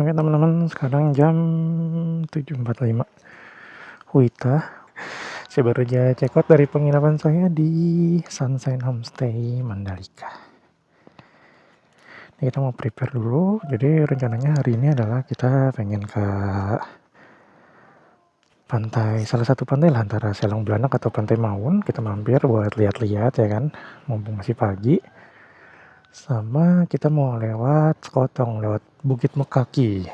Oke teman-teman, sekarang jam 7.45 WITA. Saya baru aja check out dari penginapan saya di Sunshine Homestay Mandalika. Ini kita mau prepare dulu. Jadi rencananya hari ini adalah kita pengen ke pantai, salah satu pantai lah antara Selong Blanak atau Pantai Maun. Kita mampir buat lihat-lihat ya kan, mumpung masih pagi. Sama kita mau lewat Sekotong, lewat Bukit Mekaki.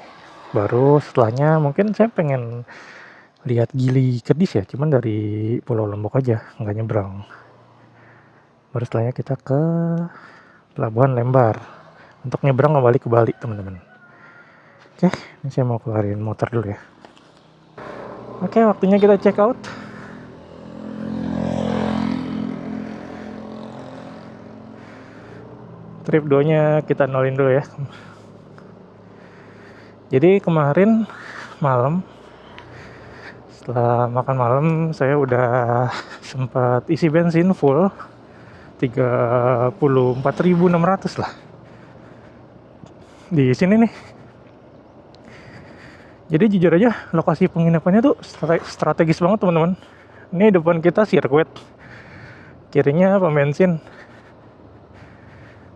Baru setelahnya mungkin saya pengen lihat Gili Kedis ya, cuman dari Pulau Lombok aja, nggak nyebrang. Baru setelahnya kita ke Pelabuhan Lembar untuk nyebrang kembali ke Bali teman-teman. Oke, ini saya mau keluarin motor dulu ya. Oke, waktunya kita check out. Trip 2-nya kita nolin dulu ya. Jadi kemarin malam setelah makan malam saya udah sempat isi bensin full 34.600 lah di sini nih. Jadi jujur aja lokasi penginapannya tuh strategis banget teman-teman. Ini depan kita sirkuit, kirinya pom bensin.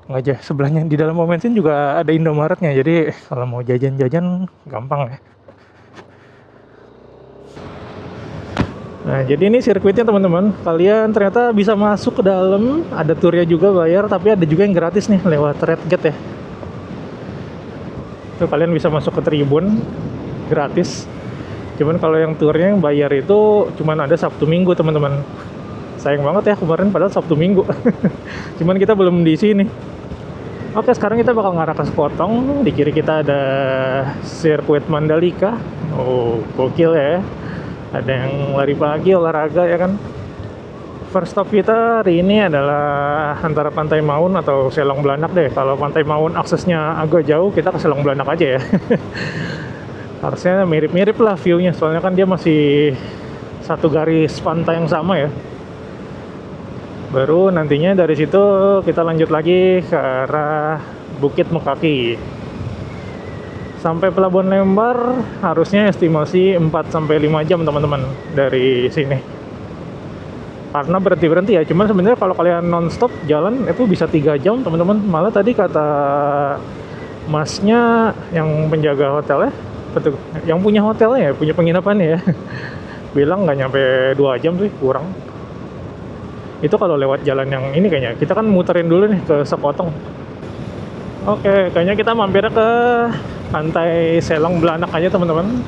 Nggak aja, sebelahnya di dalam pom bensin juga ada Indomaretnya, jadi kalau mau jajan-jajan gampang ya. Nah jadi ini sirkuitnya teman-teman, kalian ternyata bisa masuk ke dalam, ada turnya juga bayar, tapi ada juga yang gratis nih lewat red gate ya. Tuh kalian bisa masuk ke tribun gratis, cuman kalau yang turnya yang bayar itu cuman ada Sabtu Minggu teman-teman. Sayang banget ya kemarin padahal Sabtu Minggu. Cuman kita belum di sini. Oke, sekarang kita bakal ngarah ke Sekotong. Di kiri kita ada sirkuit Mandalika. Oh, gokil ya. Ada yang lari pagi, olahraga ya kan. First stop kita hari ini adalah antara Pantai Maun atau Selong Blanak deh. Kalau Pantai Maun aksesnya agak jauh, kita ke Selong Blanak aja ya. Harusnya mirip-mirip lah view-nya, soalnya kan dia masih satu garis pantai yang sama ya. Baru nantinya dari situ kita lanjut lagi ke arah Bukit Mekaki. Sampai Pelabuhan Lembar harusnya estimasi 4-5 jam teman-teman dari sini. Karena berhenti-berhenti ya, cuman sebenarnya kalau kalian non-stop jalan itu bisa 3 jam teman-teman. Malah tadi kata masnya yang penjaga hotelnya, betul, yang punya hotelnya ya, punya penginapannya ya, bilang nggak nyampe 2 jam sih, kurang. Itu kalau lewat jalan yang ini kayaknya. Kita kan muterin dulu nih ke Sekotong. Oke, kayaknya kita mampir ke Pantai Selong Blanak aja teman-teman.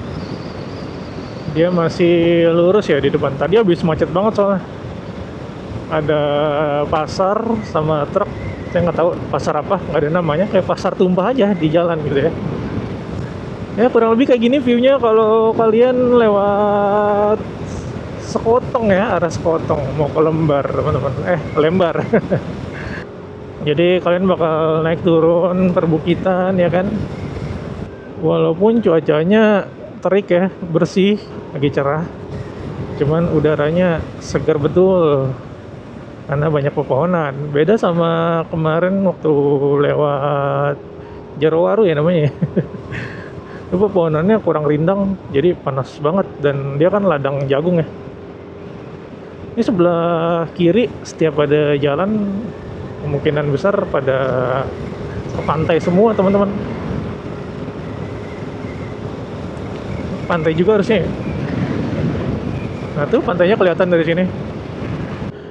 Dia masih lurus ya di depan. Tadi habis macet banget soalnya. Ada pasar sama truk. Saya nggak tahu pasar apa, nggak ada namanya. Kayak pasar tumpah aja di jalan gitu ya. Ya kurang lebih kayak gini view-nya kalau kalian lewat Sekotong ya, arah Sekotong mau ke Lembar teman-teman. Lembar. Jadi kalian bakal naik turun perbukitan ya kan. Walaupun cuacanya terik ya, bersih, lagi cerah. Cuman udaranya segar betul karena banyak pepohonan. Beda sama kemarin waktu lewat Jarowaru ya namanya. Itu pepohonannya kurang rindang, jadi panas banget dan dia kan ladang jagung ya. Ini sebelah kiri setiap ada jalan kemungkinan besar pada ke pantai semua teman-teman. Pantai juga harusnya. Nah tuh pantainya kelihatan dari sini.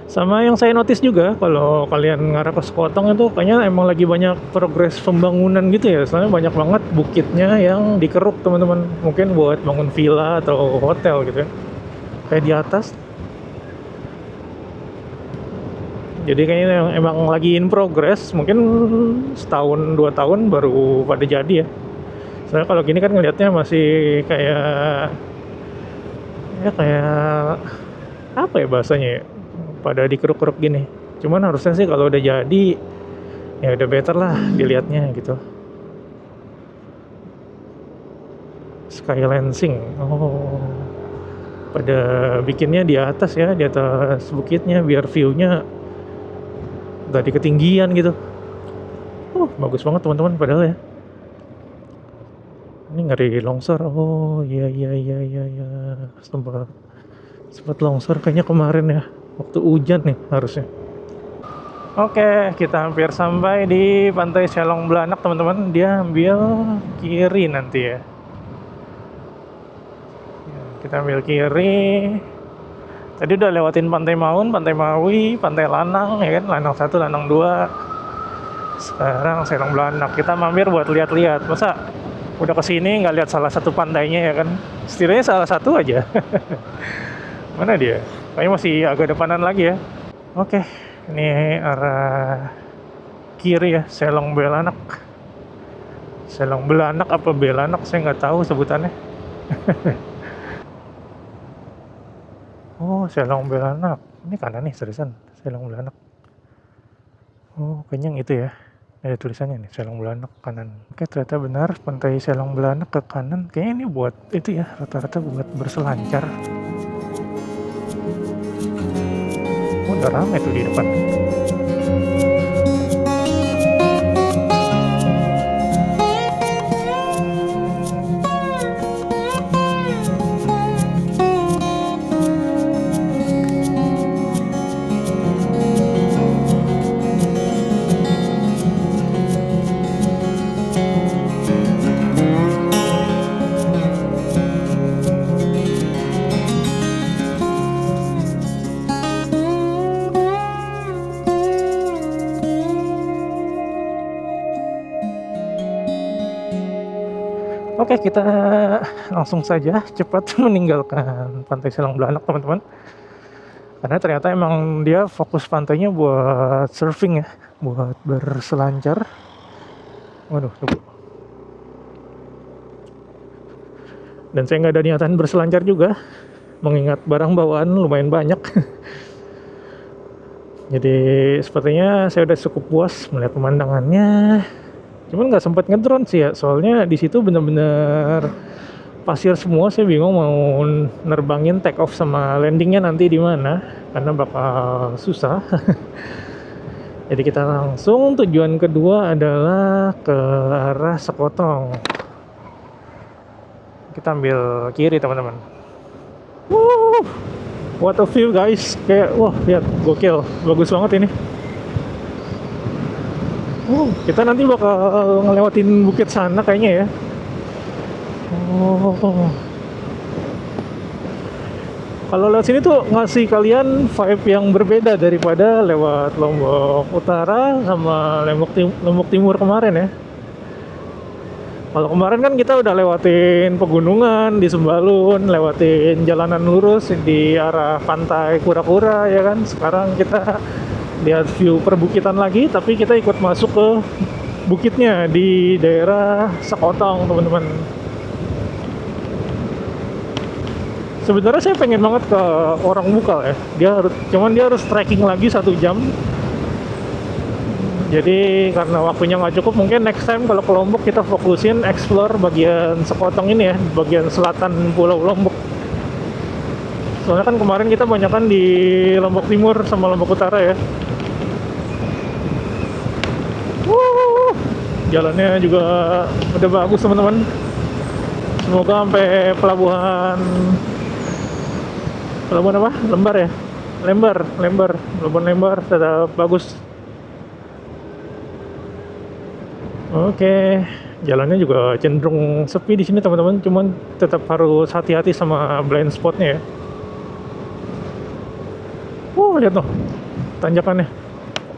Sama yang saya notice juga kalau kalian ngarah ke Sekotong itu kayaknya emang lagi banyak progres pembangunan gitu ya. Soalnya banyak banget bukitnya yang dikeruk teman-teman. Mungkin buat bangun villa atau hotel gitu ya. Kayak di atas. Jadi kayaknya emang lagi in progress, mungkin setahun 2 tahun baru pada jadi ya. Soalnya kalau gini kan ngelihatnya masih kayak apa ya bahasanya ya, pada dikeruk-keruk gini. Cuman harusnya sih kalau udah jadi ya udah better lah dilihatnya gitu. Sky lancing, oh pada bikinnya di atas ya, di atas bukitnya biar view-nya dari ketinggian gitu. Bagus banget teman-teman padahal ya. Ini ngeri longsor. Oh iya iya iya iya iya. Sempat sempat longsor kayaknya kemarin ya. Waktu hujan nih harusnya. Oke, kita hampir sampai di Pantai Selong Belanak, teman-teman. Dia ambil kiri nanti ya. Kita ambil kiri. Tadi udah lewatin Pantai Maun, Pantai Maui, Pantai Lanang ya kan, Lanang 1, Lanang 2. Sekarang Selong Belanak. Kita mampir buat lihat-lihat. Masa udah kesini nggak lihat salah satu pantainya ya kan? Setidaknya salah satu aja. Mana dia? Kayaknya masih agak depanan lagi ya. Oke, ini arah kiri ya, Selong Belanak. Selong Belanak apa Belanak saya nggak tahu sebutannya. Oh, Selong Belanak. Ini kanan nih, seriusan. Selong Belanak. Oh, kayaknya yang itu ya. Ada tulisannya nih, Selong Belanak kanan. Oke, ternyata benar. Pantai Selong Belanak ke kanan. Kayaknya ini buat itu ya, rata-rata buat berselancar. Oh, udah ramai tuh di depan. Oke, kita langsung saja cepat meninggalkan Pantai Selong Belanak, teman-teman. Karena ternyata emang dia fokus pantainya buat surfing ya, buat berselancar. Waduh, tunggu. Dan saya nggak ada niatan berselancar juga, mengingat barang bawaan lumayan banyak. Jadi sepertinya saya udah cukup puas melihat pemandangannya. Cuman nggak sempat ngedrone sih ya, soalnya di situ bener-bener pasir semua. Saya bingung mau nerbangin take off sama landingnya nanti di mana, karena bakal susah. Jadi kita langsung tujuan kedua adalah ke arah Sekotong. Kita ambil kiri, teman-teman. Wuh, what a view guys. Kayak wah, lihat gokil, bagus banget ini. Kita nanti bakal ngelewatin bukit sana kayaknya ya. Oh, kalau lewat sini tuh ngasih kalian vibe yang berbeda daripada lewat Lombok Utara sama Lombok Timur kemarin ya. Kalau kemarin kan kita udah lewatin pegunungan di Sembalun, lewatin jalanan lurus di arah pantai Kura-Kura ya kan. Sekarang kita lihat view perbukitan lagi, tapi kita ikut masuk ke bukitnya di daerah Sekotong, teman-teman. Sebenarnya saya pengen banget ke Orang Bukal ya. Cuman dia harus trekking lagi 1 jam. Jadi karena waktunya nggak cukup, mungkin next time kalau ke Lombok kita fokusin explore bagian Sekotong ini ya, bagian selatan Pulau Lombok. Soalnya kan kemarin kita banyak kan di Lombok Timur sama Lombok Utara ya. Jalannya juga udah bagus, teman-teman. Semoga sampai pelabuhan apa? Lembar ya? Pelabuhan Lembar tetap bagus. Oke, jalannya juga cenderung sepi di sini, teman-teman. Cuman tetap harus hati-hati sama blind spotnya ya. Lihat tuh tanjakannya.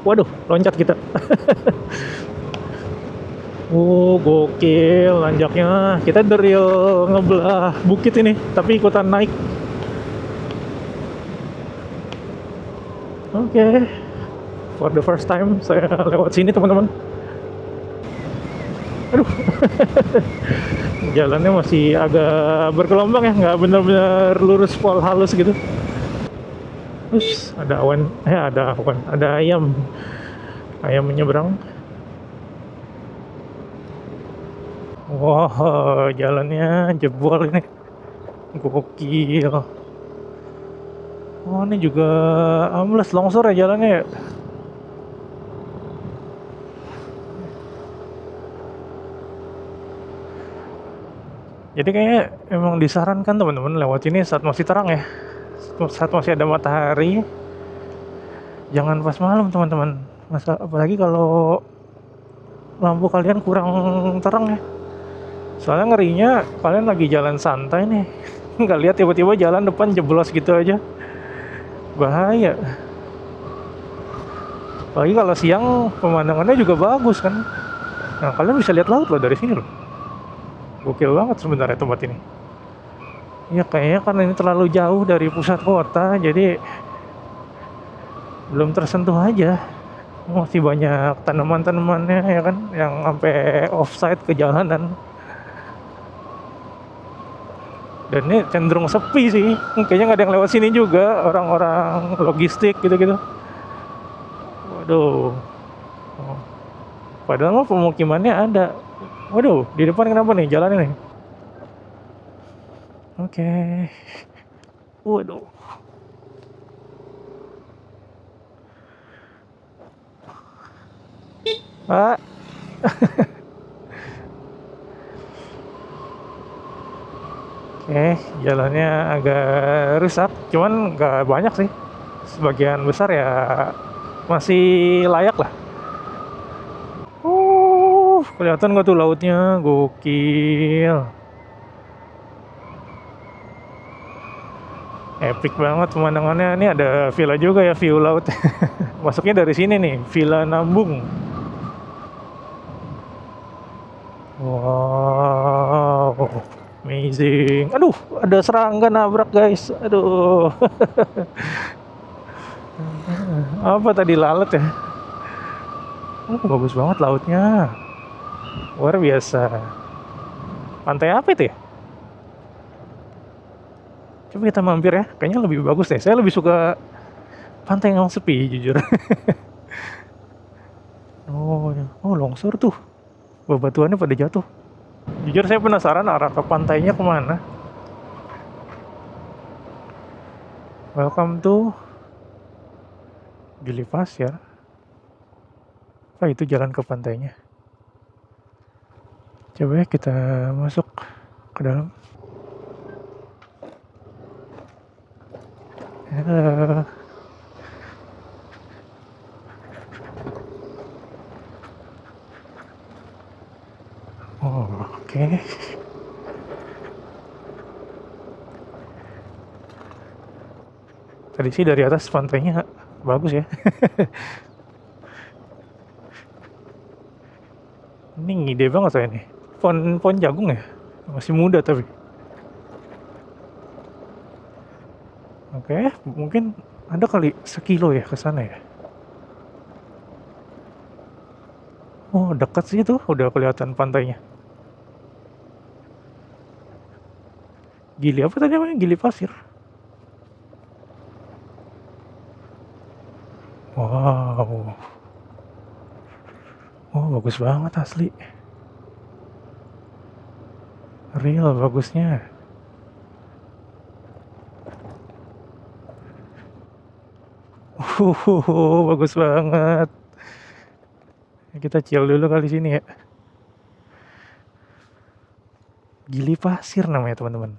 Waduh, loncat kita. Gokil nanjaknya. Kita dari ngebelah bukit ini, tapi ikutan naik. Oke. For the first time saya lewat sini, teman-teman. Aduh. Jalannya masih agak bergelombang ya, nggak benar-benar lurus pol halus gitu. Terus ada ada ayam menyeberang. Wah, jalannya jebol ini. Gokil. Oh, ini juga ambles longsor ya jalannya ya. Jadi kayaknya emang disarankan teman-teman lewat ini saat masih terang ya, saat masih ada matahari. Jangan pas malam teman-teman. Apalagi kalau lampu kalian kurang terang ya. Soalnya ngerinya kalian lagi jalan santai nih, nggak lihat tiba-tiba jalan depan jeblos gitu aja, bahaya. Apalagi kalau siang pemandangannya juga bagus kan. Nah kalian bisa lihat laut loh dari sini loh. Gokil banget sebenarnya tempat ini. Ya kayaknya karena ini terlalu jauh dari pusat kota, jadi belum tersentuh aja. Masih banyak tanaman-tanamannya ya kan, yang sampai offside ke jalanan. Dan ini cenderung sepi sih. Kayaknya nggak ada yang lewat sini juga, orang-orang logistik gitu-gitu. Waduh. Oh. Padahal mah pemukimannya ada. Waduh, di depan kenapa nih jalan ini? Oke. Waduh. Pak. Oke, jalannya agak rusak, cuman nggak banyak sih. Sebagian besar ya masih layak lah. Kelihatan nggak tuh lautnya? Gokil. Epic banget pemandangannya. Ini ada villa juga ya, view laut. Masuknya dari sini nih, Villa Nambung. Wow, amazing. Aduh, ada serangga nabrak guys. Aduh. Apa tadi, lalat ya? Bagus banget lautnya. Luar biasa. Pantai apa itu ya? Coba kita mampir ya. Kayaknya lebih bagus deh. Saya lebih suka pantai yang sepi jujur. Oh, longsor tuh. Bebatuannya pada jatuh. Jujur saya penasaran arah ke pantainya kemana. Welcome to Gili Pasir. Itu jalan ke pantainya. Coba ya kita masuk ke dalam. Halo. Oh, oke. Tadi sih dari atas pantainya bagus ya. Ini ngide banget saya nih. Pohon jagung ya? Masih muda tapi. Oke, mungkin ada kali sekilo ya ke sana ya. Oh, dekat sih tuh, udah kelihatan pantainya. Gili apa tadi namanya? Gili Pasir. Wow. Oh, bagus banget asli. Real bagusnya. Bagus banget. Kita chill dulu kali sini ya. Gili Pasir namanya teman-teman.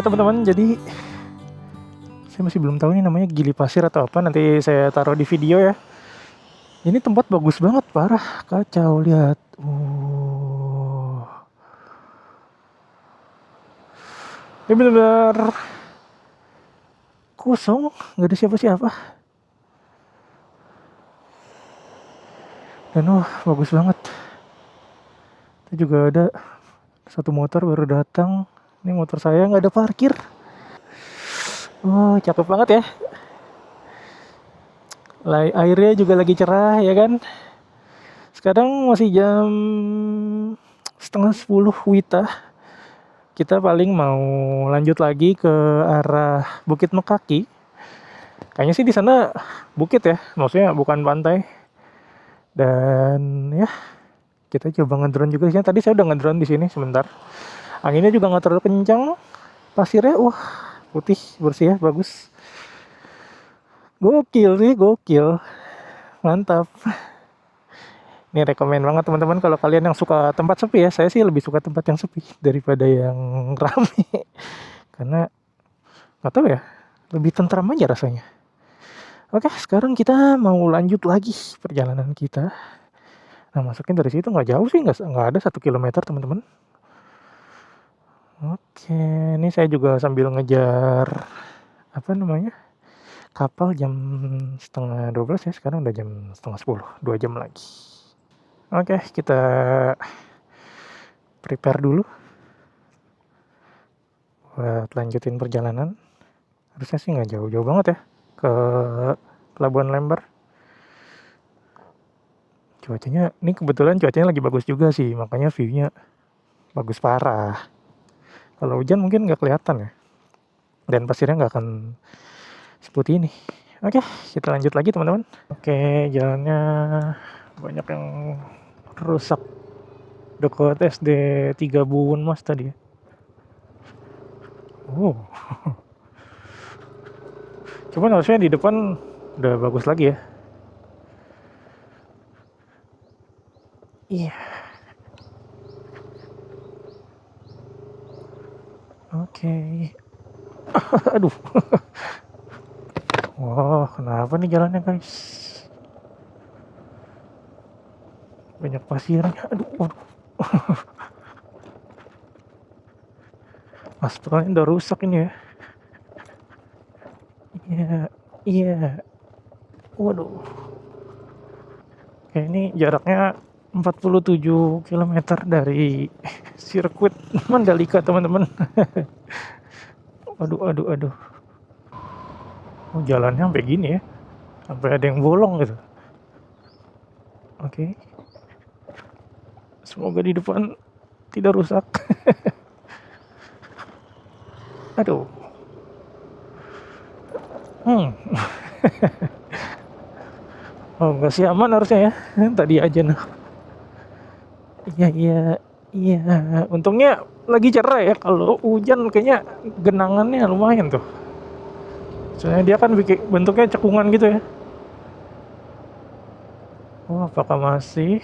teman-teman, jadi saya masih belum tahu ini namanya gili pasir atau apa. Nanti saya taruh di video ya. Ini tempat bagus banget, parah, kacau, lihat. Ini benar-benar kosong, nggak ada siapa-siapa. Dan bagus banget. Itu juga ada satu motor baru datang. Ini motor saya nggak ada parkir. Cakep banget ya. Airnya juga lagi cerah ya kan. Sekarang masih jam setengah 10 WITA. Kita paling mau lanjut lagi ke arah Bukit Mekaki. Kayaknya sih di sana bukit ya, maksudnya bukan pantai. Dan ya, kita coba ngedrone juga di sini. Tadi saya udah ngedrone di sini sebentar. Anginnya juga nggak terlalu kencang. Pasirnya putih, bersih ya, bagus. Gokil sih, gokil. Mantap. Ini rekomen banget teman-teman kalau kalian yang suka tempat sepi ya. Saya sih lebih suka tempat yang sepi daripada yang rame. Karena nggak tahu ya, lebih tentram aja rasanya. Oke, sekarang kita mau lanjut lagi perjalanan kita. Nah, masuknya dari situ nggak jauh sih, nggak ada 1 kilometer teman-teman. Oke, ini saya juga sambil ngejar apa namanya kapal jam setengah 12 ya. Sekarang udah jam setengah 10, 2 jam lagi. Oke, kita prepare dulu buat lanjutin perjalanan. Harusnya sih nggak jauh-jauh banget ya ke Pelabuhan Lembar. Cuacanya, ini kebetulan cuacanya lagi bagus juga sih, makanya view-nya bagus parah. Kalau hujan mungkin nggak kelihatan ya, dan pasirnya nggak akan seputih ini. Oke, kita lanjut lagi teman-teman. Oke, jalannya banyak yang rusak dekat SD 3 Buun Mas tadi ya. Cuman harusnya di depan udah bagus lagi ya. Iya. Oke. Aduh. Wah, kenapa nih jalannya guys? Banyak pasirnya. Aduh. Aspalnya udah rusak ini ya. Iya. Waduh. Kayak ini jaraknya 47 kilometer dari sirkuit Mandalika teman-teman. Aduh. Jalannya sampai gini ya. Sampai ada yang bolong gitu. Oke. Semoga di depan tidak rusak. Aduh. Enggak sih, aman harusnya ya. Tadi aja nah. Iya. Untungnya lagi cerah ya. Kalau hujan kayaknya genangannya lumayan tuh. Soalnya dia kan bentuknya cekungan gitu ya. Apakah masih?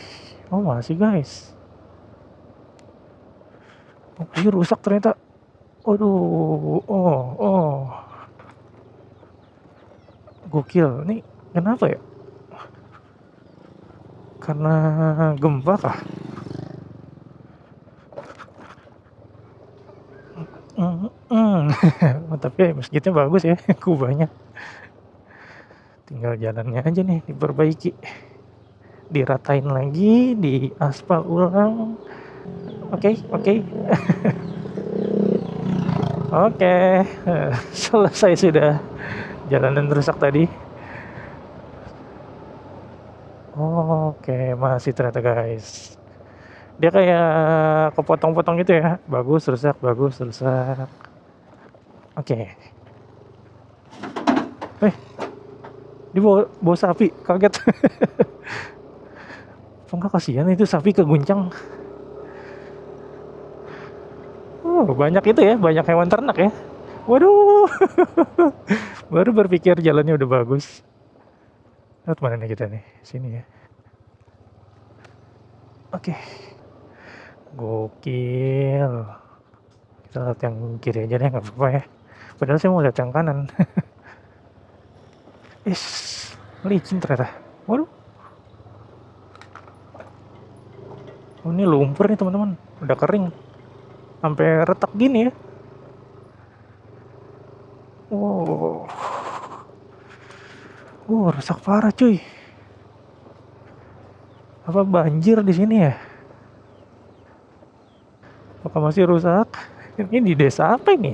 Masih guys. Ini rusak ternyata. Aduh. Gokil. Ini kenapa ya? Karena gempa kah? Tapi masjidnya bagus ya, kubahnya. Tinggal jalannya aja nih diperbaiki, diratain lagi, di aspal ulang. Oke. Oke. Selesai sudah jalanan rusak tadi. Oke, masih ternyata guys. Dia kayak kepotong-potong gitu ya. Bagus rusak. Oke. Dia bawa sapi, kaget. Enggak, kasihan itu sapi keguncang. Banyak itu ya, banyak hewan ternak ya. Waduh. Baru berpikir jalannya udah bagus. Lihat mana nih kita nih, sini ya. Oke. Gokil. Kita lihat yang kiri aja deh, nggak apa-apa ya. Padahal saya mau lihat yang kanan. Is, licin ternyata. Waduh. Oh, ini lumpur nih teman-teman. Udah kering. Sampai retak gini ya. Wow. Rusak parah cuy. Apa banjir di sini ya? Apakah masih rusak? Ini di desa apa ini?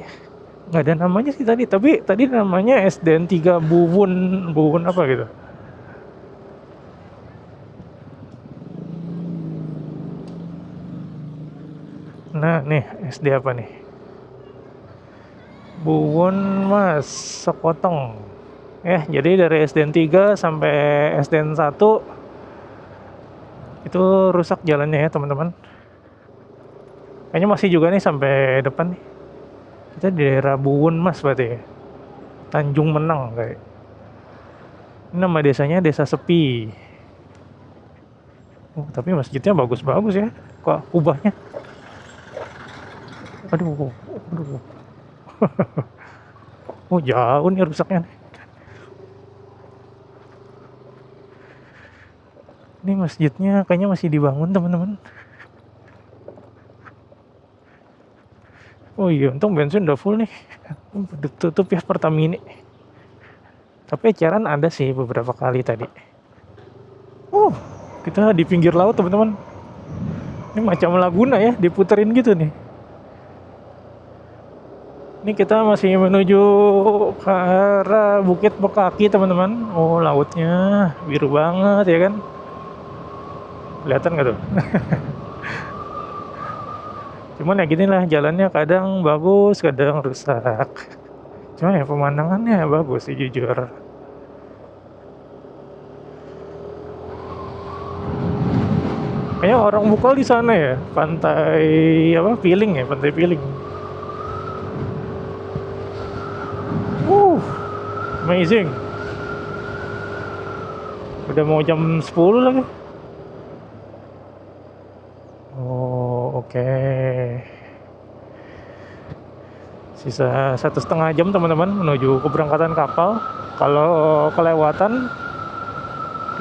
Nggak ada namanya sih tadi, tapi tadi namanya SDN 3 Buwun apa gitu. Nah nih, SD apa nih? Buwun Mas Sekotong. Jadi dari SDN 3 sampai SDN 1 itu rusak jalannya ya teman-teman. Kayaknya masih juga nih sampai depan nih. Kita di daerah Buwun Mas berarti ya. Tanjung Menang kayak. Ini nama desanya Desa Sepi. Tapi masjidnya bagus-bagus ya. Kok kubahnya? Aduh. Jauh nih rusaknya nih. Ini masjidnya kayaknya masih dibangun teman-teman. Oh iya, untung bensin udah full nih. Tutup ya Pertamini. Tapi eceran ada sih beberapa kali tadi. Kita di pinggir laut teman-teman. Ini macam Laguna ya, diputerin gitu nih. Ini kita masih menuju ke arah Bukit Bekaki teman-teman. Oh, lautnya biru banget ya kan. Kelihatan nggak tuh? Cuman ya gini lah, jalannya kadang bagus, kadang rusak. Cuma ya pemandangannya bagus sih jujur. Kayaknya orang Bukal di sana ya, pantai apa? Piling ya, pantai Piling. Amazing. Udah mau jam 10 lagi. Oh, oke. Sisa 1,5 jam teman-teman menuju keberangkatan kapal. Kalau kelewatan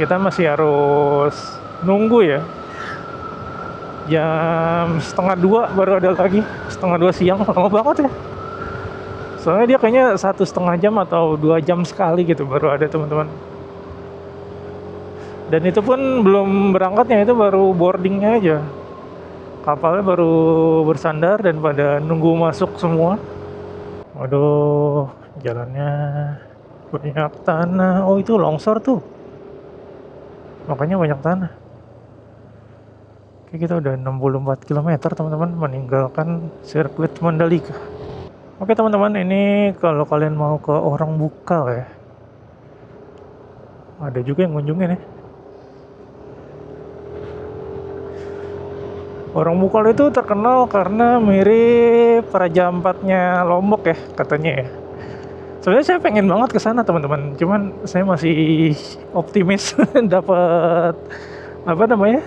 kita masih harus nunggu ya. Jam 1:30 baru ada lagi. 1:30 siang, lama banget ya. Soalnya dia kayaknya 1,5 jam atau 2 jam sekali gitu baru ada teman-teman. Dan itu pun belum berangkatnya, itu baru boardingnya aja. Kapalnya baru bersandar dan pada nunggu masuk semua. Waduh, jalannya banyak tanah. Oh, itu longsor tuh. Makanya banyak tanah. Oke, kita udah 64 km teman-teman meninggalkan sirkuit Mandalika. Oke teman-teman, ini kalau kalian mau ke Orang Bukal ya, ada juga yang ngunjungin ya. Orang Bukal itu terkenal karena mirip Raja Ampatnya Lombok ya katanya ya. Sebenarnya saya pengen banget ke sana teman-teman, cuman saya masih optimis dapat apa namanya,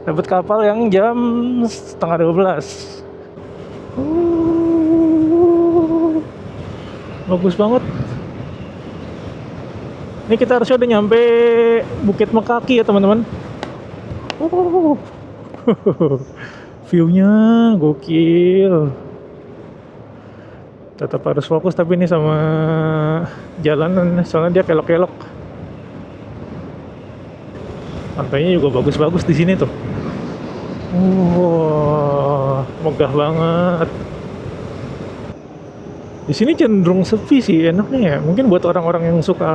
dapat kapal yang jam 11:30. Bagus banget. Ini kita harusnya udah nyampe Bukit Mekaki ya teman-teman. View-nya gokil. Tetap harus fokus tapi ini sama jalanan, soalnya dia kelok-kelok. Pantainya juga bagus-bagus di sini tuh. Megah banget. Di sini cenderung sepi sih, enaknya ya. Mungkin buat orang-orang yang suka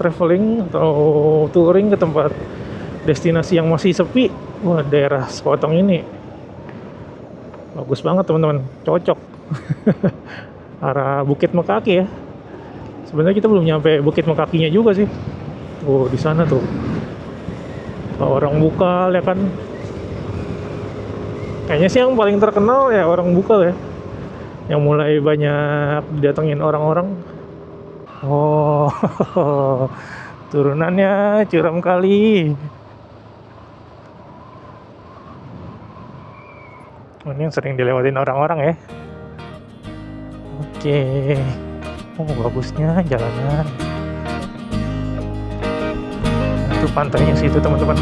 traveling atau touring ke tempat destinasi yang masih sepi, wah daerah Sekotong ini bagus banget teman-teman, cocok. Arah Bukit Mekaki ya. Sebenarnya kita belum nyampe Bukit Mekakinya juga sih. Oh, di sana tuh. Orang Bukal ya kan. Kayaknya sih yang paling terkenal ya Orang Bukal ya. Yang mulai banyak didatengin orang-orang. Oh, turunannya curam kali. Ini yang sering dilewatin orang-orang ya. Oke. Oh, bagusnya jalanan. Itu pantainya situ, teman-teman.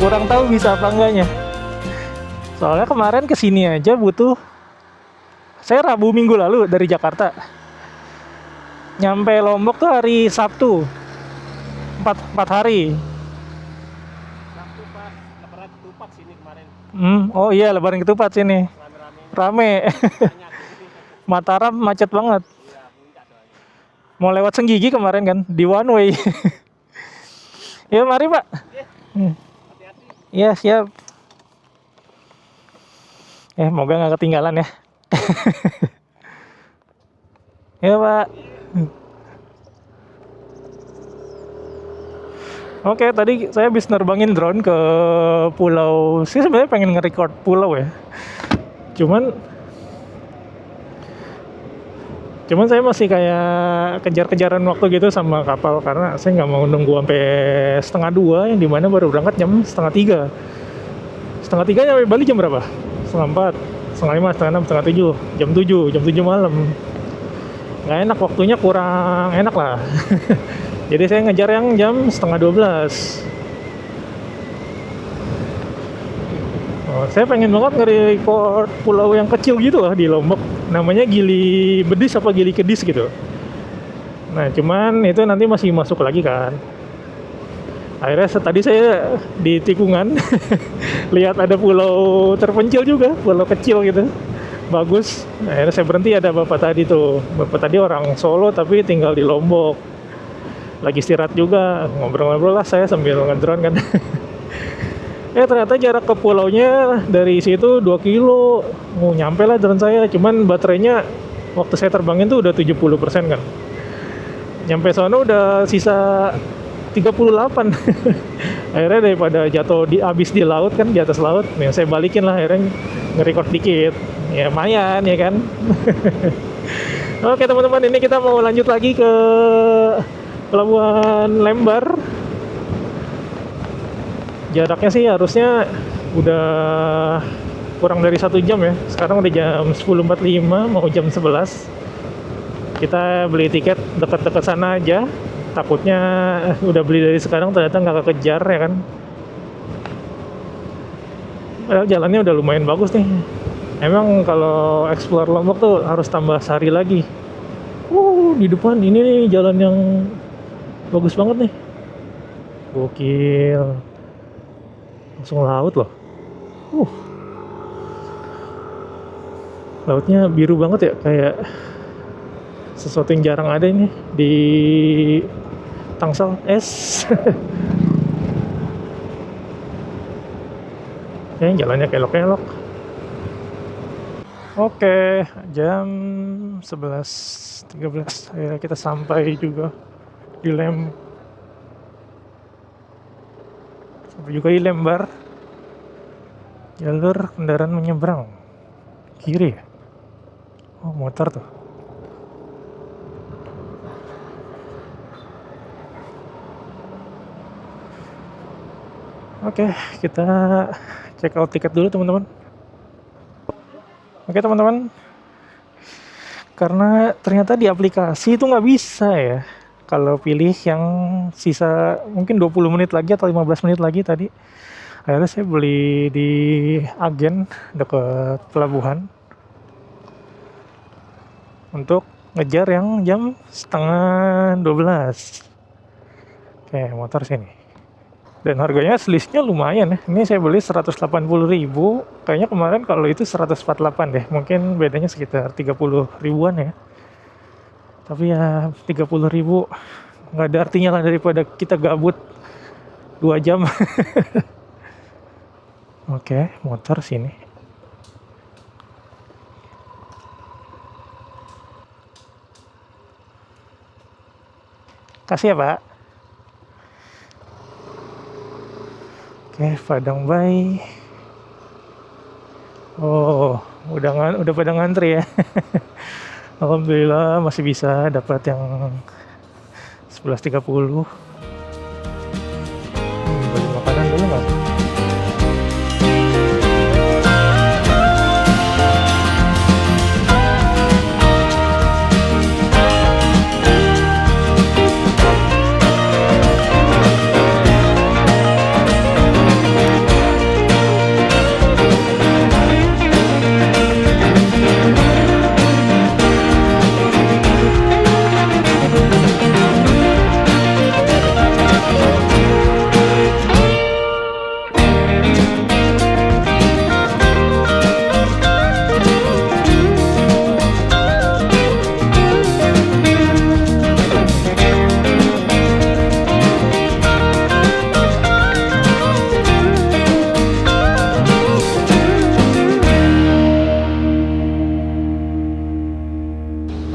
Kurang tahu bisa apa enggaknya. Soalnya kemarin kesini aja butuh, saya Rabu minggu lalu dari Jakarta. Nyampe Lombok tuh hari Sabtu. 4 hari. Sabtu pas lebaran ketupat sini kemarin. Oh iya, lebaran ketupat sini. Rame-rame. Rame. Mataram macet banget. Ya, puncak soalnya. Mau lewat Senggigi kemarin kan, di one way. Ya mari Pak. Hati-hati. Iya siap. Moga nggak ketinggalan ya. Ya Pak. Oke, tadi saya habis nerbangin drone ke pulau. Saya sebenarnya pengen nge-record pulau ya. Cuman saya masih kayak kejar-kejaran waktu gitu sama kapal karena saya nggak mau nunggu sampai 1:30 yang dimana baru berangkat jam 2:30. 2:30 nyampe Bali jam berapa? 4:30, 5:30, 6:30, 7, jam 7 malam. Nggak enak, waktunya kurang enak lah. Jadi saya ngejar yang jam 11:30. Saya pengen banget nge-record pulau yang kecil gitu lah di Lombok. Namanya Gili Bedis apa Gili Kedis gitu. Nah cuman itu nanti masih masuk lagi kan. Akhirnya tadi saya di tikungan lihat ada pulau terpencil juga, pulau kecil gitu, bagus. Akhirnya saya berhenti, ada bapak tadi tuh. Bapak tadi orang Solo tapi tinggal di Lombok. Lagi istirahat juga, ngobrol-ngobrol lah saya sambil ngedrone kan. Ternyata jarak ke pulaunya dari situ 2 kilo. Mau nyampe lah drone saya, cuman baterainya waktu saya terbangin tuh udah 70% kan. Nyampe sana udah sisa 38. Akhirnya daripada jatuh abis di laut kan, di atas laut, ya saya balikin lah, akhirnya nge-record dikit. Ya lumayan ya kan. Oke teman-teman, ini kita mau lanjut lagi ke Pelabuhan Lembar. Jaraknya sih harusnya udah kurang dari 1 jam ya. Sekarang udah jam 10.45, mau jam 11. Kita beli tiket dekat-dekat sana aja. Takutnya udah beli dari sekarang ternyata nggak kekejar ya kan. Padahal jalannya udah lumayan bagus nih. Emang kalau explore Lombok tuh harus tambah sehari lagi. Di depan ini nih jalan yang bagus banget nih. Gokil. Langsung laut loh. Lautnya biru banget ya, kayak sesuatu yang jarang ada ini di Tangsel es. Jalannya kelok-kelok. Oke, jam 11.13 akhirnya kita sampai juga di Lembar. Jalur kendaraan menyeberang kiri ya. Motor tuh. Oke, kita check out tiket dulu teman-teman. Oke teman-teman, karena ternyata di aplikasi itu nggak bisa ya. Kalau pilih yang sisa mungkin 20 menit lagi atau 15 menit lagi tadi, Akhirnya saya beli di agen dekat pelabuhan untuk ngejar yang jam setengah 12. Oke, motor sini. Dan harganya selisihnya lumayan ya. Ini saya beli 180.000. Kayaknya kemarin kalau itu 148 deh. Mungkin bedanya sekitar 30 ribuan ya. Tapi ya 30.000 nggak ada artinya lah daripada kita gabut 2 jam. Oke, motor sini. Kasih ya, Pak. Oke, Padang Bay. Oh, udah pada ngantri ya. Alhamdulillah masih bisa dapat yang 11.30. Beli makanan dulu nggak?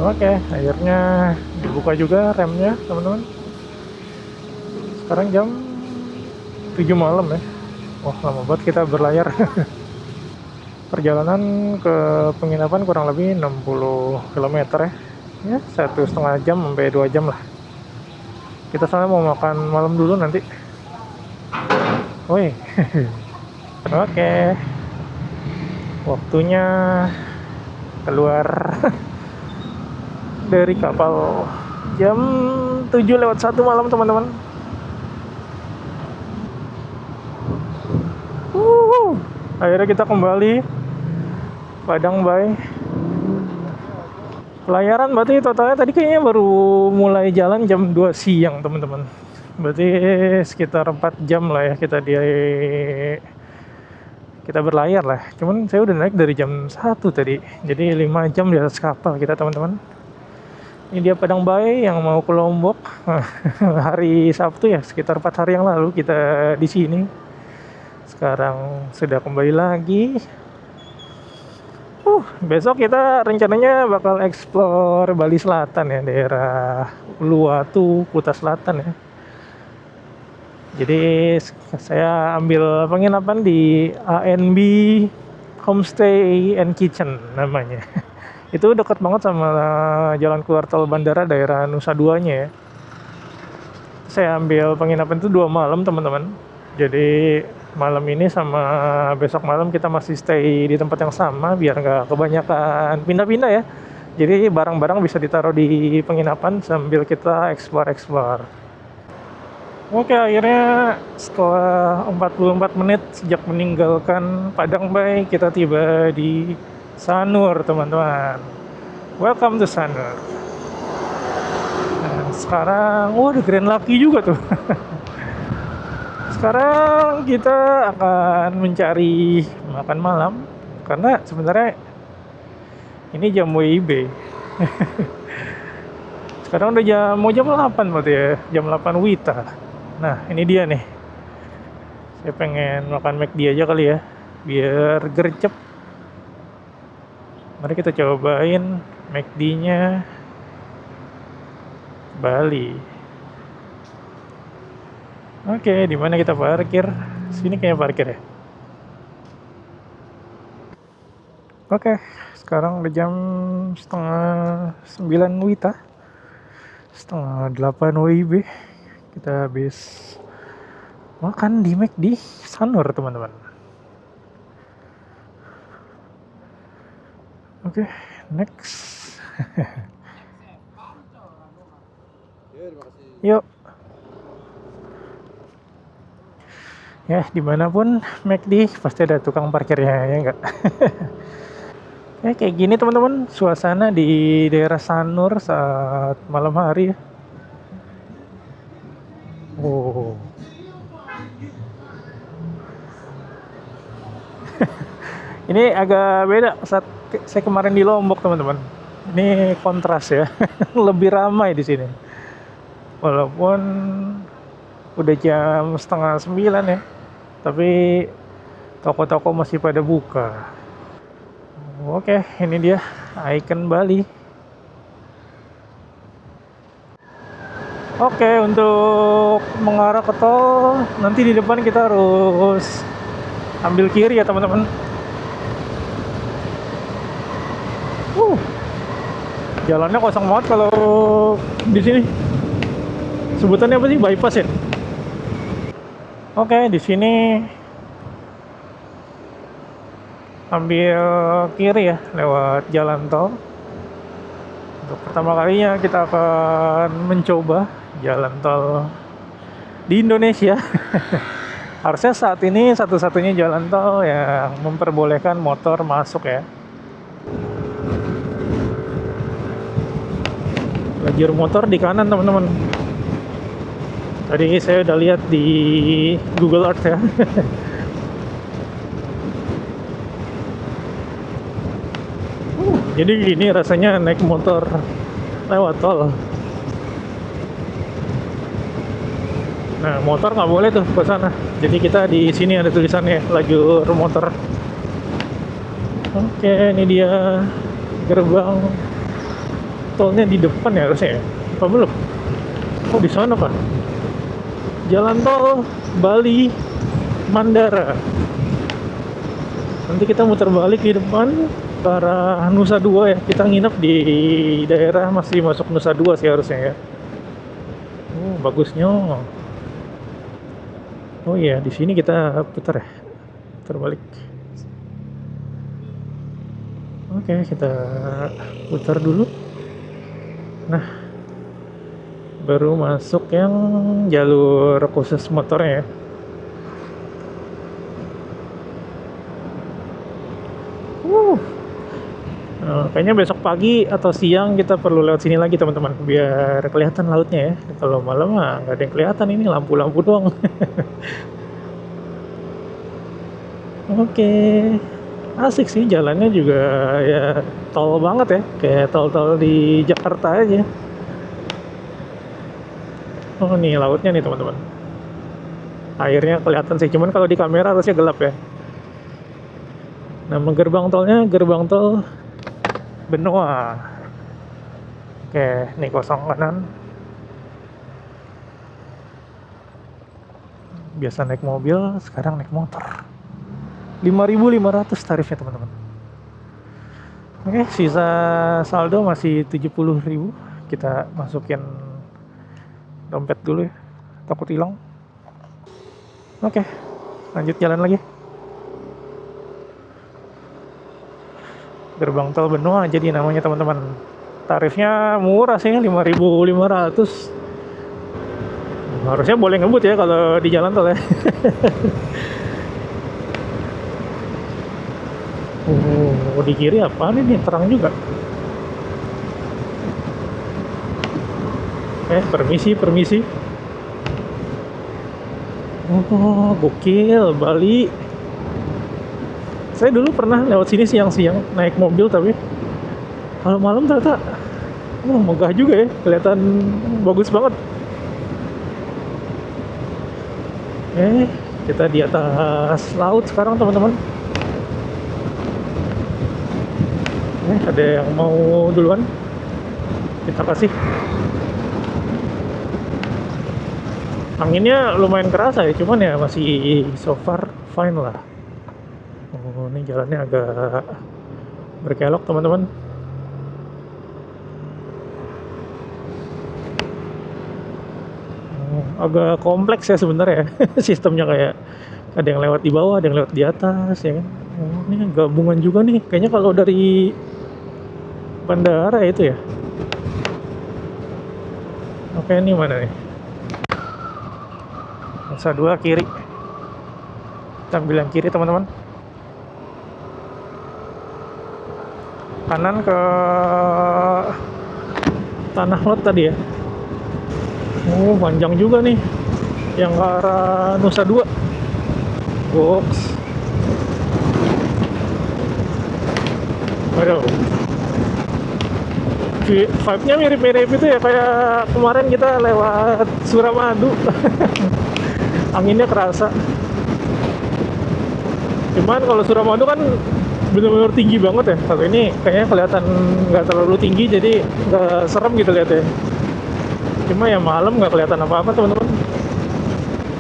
Oke, akhirnya dibuka juga remnya, teman-teman. Sekarang jam 7 malam ya. Wah, lama banget kita berlayar. Perjalanan ke penginapan kurang lebih 60 km ya. Ya, 1,5 jam sampai 2 jam lah. Kita sana mau makan malam dulu nanti. Woi. Oke. Waktunya keluar dari kapal jam 7:01 malam, teman-teman. Akhirnya kita kembali Padang Bay. Pelayaran berarti totalnya tadi kayaknya baru mulai jalan jam 2 siang, teman-teman. Berarti sekitar 4 jam lah ya kita berlayar lah. Cuman saya udah naik dari jam 1 tadi. Jadi 5 jam di atas kapal kita, teman-teman. Ini dia Padang Bay yang mau ke Lombok. Hari Sabtu ya, sekitar 4 hari yang lalu kita di sini. Sekarang sudah kembali lagi. Besok kita rencananya bakal explore Bali Selatan ya, daerah Uluwatu, Kuta Selatan ya. Jadi saya ambil penginapan di ANB Homestay and Kitchen namanya. Itu dekat banget sama jalan keluar tol bandara daerah Nusa Duanya ya. Saya ambil penginapan itu 2 malam, teman-teman. Jadi malam ini sama besok malam kita masih stay di tempat yang sama biar nggak kebanyakan pindah-pindah ya. Jadi barang-barang bisa ditaruh di penginapan sambil kita explore. Oke, akhirnya setelah 44 menit sejak meninggalkan Padang Bay, kita tiba di Sanur, teman-teman. Welcome to Sanur. Nah, sekarang, ada Grand Lucky juga tuh. Sekarang kita akan mencari makan malam karena sebenarnya ini jam WIB. Sekarang udah mau jam 8 berarti ya, jam 8 WITA. Nah, ini dia nih. Saya pengen makan McD aja kali ya, biar gercep. Mari kita cobain McD-nya Bali. Oke, di mana kita parkir? Sini kayaknya parkir ya. Oke, sekarang udah jam setengah 9 WITA, setengah 8 WIB. Kita habis makan di McD Sanur, teman-teman. Oke, next. Yuk. Ya, dimanapun McD pasti ada tukang parkirnya, ya enggak? Ya, kayak gini teman-teman, suasana di daerah Sanur saat malam hari ya. Oh, ini agak beda saat saya kemarin di Lombok teman-teman. Ini kontras ya, lebih ramai di sini. Walaupun udah jam setengah 9 ya, tapi toko-toko masih pada buka. Oke, ini dia ikon Bali. Oke, untuk mengarah ke tol, nanti di depan kita harus ambil kiri ya teman-teman. Uh, Jalannya kosong banget kalau di sini. Sebutannya apa sih? Bypass ya? Oke, di sini ambil kiri ya lewat jalan tol. Untuk pertama kalinya kita akan mencoba jalan tol di Indonesia. Harusnya saat ini satu-satunya jalan tol yang memperbolehkan motor masuk ya. Lajur motor di kanan teman-teman. Tadi saya udah lihat di Google Earth ya. Jadi gini rasanya naik motor lewat tol. Nah, motor nggak boleh tuh ke sana. Jadi kita di sini ada tulisannya lajur motor. Oke, ini dia gerbang tolnya di depan ya harusnya ya. Apa belum? Oh, di sana Pak. Jalan tol Bali Mandara. Nanti kita muter balik di depan ke arah Nusa Dua ya. Kita nginep di daerah masih masuk Nusa Dua sih harusnya ya. Oh, bagusnya. Oh iya, di sini kita putar ya. Putar balik. Oke, kita putar dulu. Nah, baru masuk yang jalur khusus motornya ya. Kayaknya besok pagi atau siang kita perlu lewat sini lagi teman-teman biar kelihatan lautnya ya. Kalau malam mah nggak ada yang kelihatan, ini lampu-lampu doang. Oke, asik sih jalannya juga ya, tol banget ya, kayak tol-tol di Jakarta aja. Oh nih lautnya nih teman-teman, airnya kelihatan sih, cuman kalau di kamera harusnya gelap ya. Nama gerbang tolnya gerbang tol Benoa. Oke, nih kosong kanan. Biasa naik mobil, sekarang naik motor. 5.500 tarifnya teman-teman. Oke, sisa saldo masih 70.000. Kita masukin dompet dulu ya, takut hilang. Oke, lanjut jalan lagi. Gerbang tol Benoa jadi namanya teman-teman. Tarifnya murah sih, 5.500. Harusnya boleh ngebut ya kalau di jalan tol ya. Di kiri apa nih? Terang juga. Permisi, permisi. Oh, gokil, Bali. Saya dulu pernah lewat sini siang-siang naik mobil, tapi kalau malam ternyata megah juga ya, kelihatan bagus banget. Kita di atas laut sekarang teman-teman. Ada yang mau duluan? Kita kasih. Anginnya lumayan kerasa ya, cuman ya masih so far fine lah. Oh, ini jalannya agak berkelok teman-teman. Agak kompleks ya sebenarnya. Sistemnya kayak ada yang lewat di bawah, ada yang lewat di atas ya kan. Ini gabungan juga nih. Kayaknya kalau dari bandara itu ya. Oke, ini mana nih? Nusa Dua kiri. Kita ambil yang kiri teman-teman. Kanan ke Tanah Lot tadi ya. Oh, panjang juga nih. Yang ke arah Nusa Dua. Box. Waduh. Vibe-nya mirip-mirip itu ya, kayak kemarin kita lewat Suramadu. Anginnya kerasa. Cuman kalau Suramadu kan bener-bener tinggi banget ya. Kalau ini kayaknya kelihatan nggak terlalu tinggi, jadi nggak serem gitu lihatnya. Cuma ya malam nggak kelihatan apa-apa teman-teman.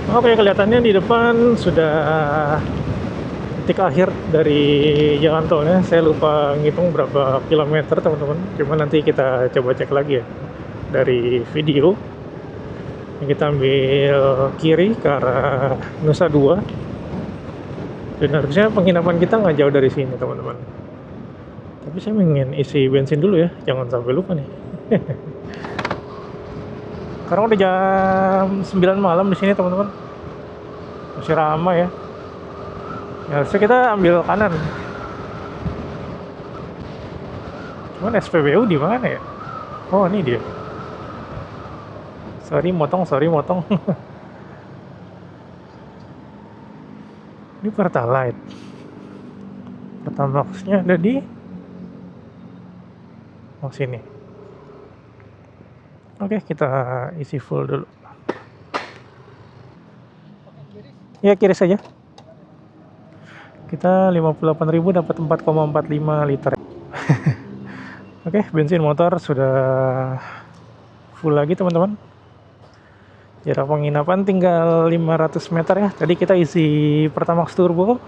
Oke, kelihatannya di depan sudah titik akhir dari jalan tolnya. Saya lupa ngitung berapa kilometer teman-teman. Cuma nanti kita coba cek lagi ya dari video. Kita ambil kiri ke arah Nusa Dua. Dan harusnya penginapan kita nggak jauh dari sini teman-teman. Tapi saya ingin isi bensin dulu ya, jangan sampai lupa nih. Sekarang udah jam 9 malam di sini teman-teman. Masih ramai ya. Ya, harusnya kita ambil kanan. Cuman SPBU di mana ya? Oh, ini dia. Sorry motong. Ini Pertalite. Pertamax-nya ada di sini. Oke, kita isi full dulu. Ya, kiri saja. Kita 58.000 dapat 4,45 liter. Oke, bensin motor sudah full lagi teman-teman. Jarak penginapan tinggal 500 meter ya. Tadi kita isi Pertamax Turbo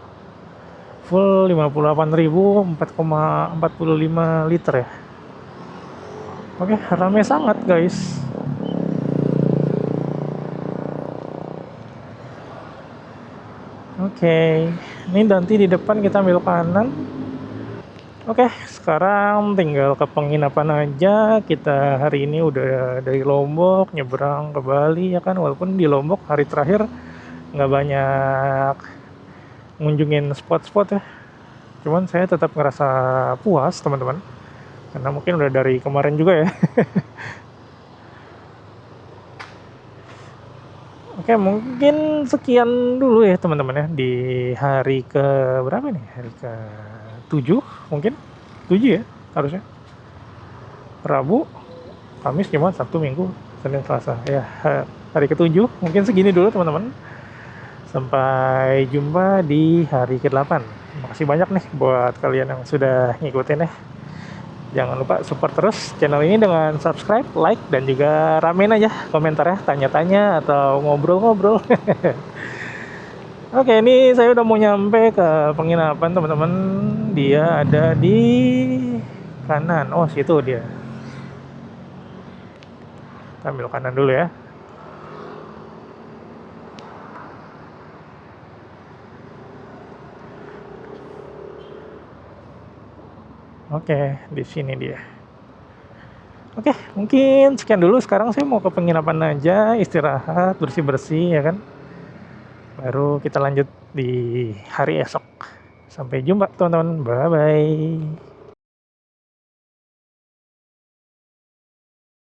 full 58.000, 4,45 liter ya. Oke, ramai sangat guys. Oke, ini nanti di depan kita ambil kanan. Oke, sekarang tinggal ke penginapan aja. Kita hari ini udah dari Lombok nyebrang ke Bali ya kan. Walaupun di Lombok hari terakhir nggak banyak ngunjungin spot-spot ya. Cuman saya tetap ngerasa puas teman-teman. Karena mungkin udah dari kemarin juga ya. Oke, mungkin sekian dulu ya teman-teman ya di hari ke berapa nih? Hari ke 7 mungkin? 7 ya harusnya. Rabu, Kamis, Jumat, Sabtu, Minggu, Senin, Selasa. Ya, hari ke-7 mungkin segini dulu teman-teman. Sampai jumpa di hari ke-8. Makasih banyak nih buat kalian yang sudah ngikutin ya. Jangan lupa support terus channel ini dengan subscribe, like, dan juga ramein aja komentar ya, tanya-tanya atau ngobrol-ngobrol. Oke, ini saya udah mau nyampe ke penginapan teman-teman. Dia ada di kanan. Oh, situ dia. Kita ambil kanan dulu ya. Oke, di sini dia. Oke, mungkin sekian dulu. Sekarang saya mau ke penginapan aja, istirahat, bersih-bersih ya kan. Baru kita lanjut di hari esok. Sampai jumpa teman-teman. Bye-bye.